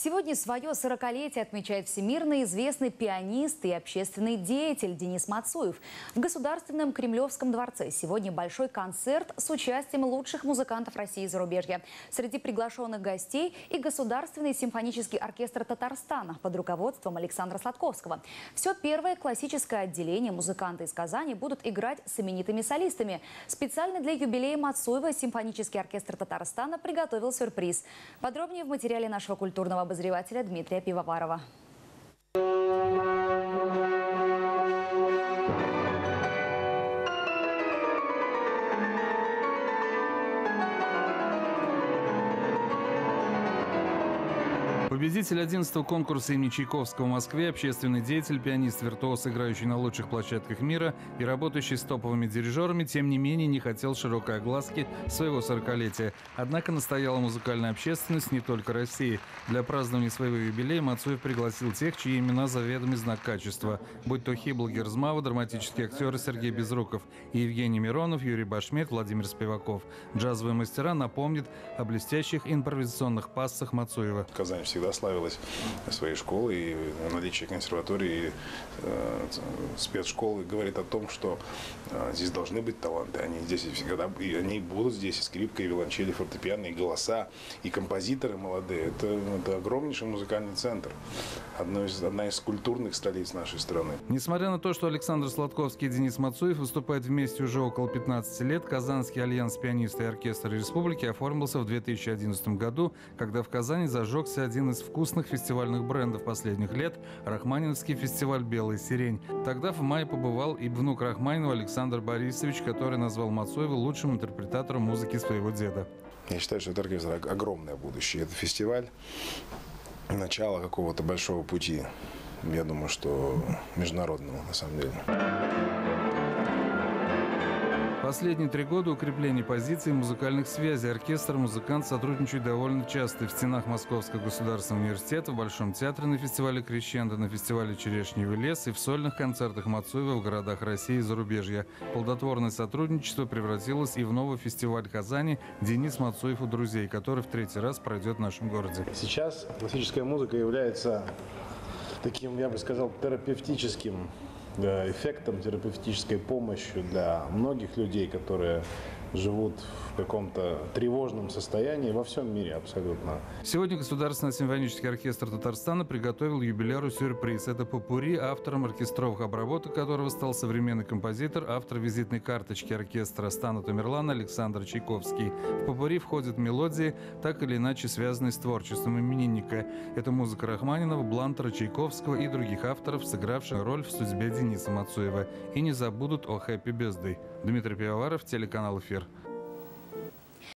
Сегодня свое 40-летие отмечает всемирно известный пианист и общественный деятель Денис Мацуев. В Государственном Кремлевском дворце сегодня большой концерт с участием лучших музыкантов России и зарубежья. Среди приглашенных гостей и Государственный симфонический оркестр Татарстана под руководством Александра Сладковского. Все первое классическое отделение музыканты из Казани будут играть с именитыми солистами. Специально для юбилея Мацуева симфонический оркестр Татарстана приготовил сюрприз. Подробнее в материале нашего культурного обозревателя Дмитрия Пивоварова. Победитель 11-го конкурса имени Чайковского в Москве, общественный деятель, пианист, виртуоз, играющий на лучших площадках мира и работающий с топовыми дирижерами, тем не менее не хотел широкой огласки своего 40-летия. Однако настояла музыкальная общественность не только России. Для празднования своего юбилея Мацуев пригласил тех, чьи имена заведомый знак качества. Будь то Хибл Герзмава, драматические актеры Сергей Безруков и Евгений Миронов, Юрий Башмет, Владимир Спиваков. Джазовые мастера напомнят о блестящих импровизационных пассах Мацуева. Казань всегда славилась своей школой, и наличие консерватории и спецшколы говорит о том, что здесь должны быть таланты. Они здесь всегда, и они будут здесь, и скрипка, и виолончели, и фортепиано, и голоса, и композиторы молодые. Это огромнейший музыкальный центр. Одна из культурных столиц нашей страны. Несмотря на то, что Александр Сладковский и Денис Мацуев выступают вместе уже около 15 лет, Казанский альянс пианистов и оркестра республики оформился в 2011 году, когда в Казани зажегся один из вкусных фестивальных брендов последних лет – Рахманиновский фестиваль «Белая сирень». Тогда в мае побывал и внук Рахманинова Александр Борисович, который назвал Мацуева лучшим интерпретатором музыки своего деда. Я считаю, что это оркестр огромное будущее. Это фестиваль – начало какого-то большого пути. Я думаю, что международного, на самом деле. Последние 3 года укрепление позиций музыкальных связей. Оркестр, музыкант сотрудничают довольно часто. В стенах Московского государственного университета, в Большом театре на фестивале «Крещендо», на фестивале «Черешневый лес» и в сольных концертах Мацуева в городах России и зарубежья. Плодотворное сотрудничество превратилось и в новый фестиваль Казани «Денис Мацуев у друзей», который в 3-й раз пройдет в нашем городе. Сейчас классическая музыка является таким, я бы сказал, терапевтическим эффектом, терапевтической помощью для многих людей, которые живут в каком-то тревожном состоянии во всем мире абсолютно. Сегодня Государственный симфонический оркестр Татарстана приготовил юбиляру сюрприз. Это попурри, автором оркестровых обработок которого стал современный композитор, автор визитной карточки оркестра Астана Тамерлана Александр Чайковский. В попурри входят мелодии, так или иначе связанные с творчеством именинника. Это музыка Рахманинова, Блантера, Чайковского и других авторов, сыгравших роль в судьбе Дениса Мацуева. И не забудут о «Хэппи Бездэй». Дмитрий Пивоваров, телеканал «Эфир».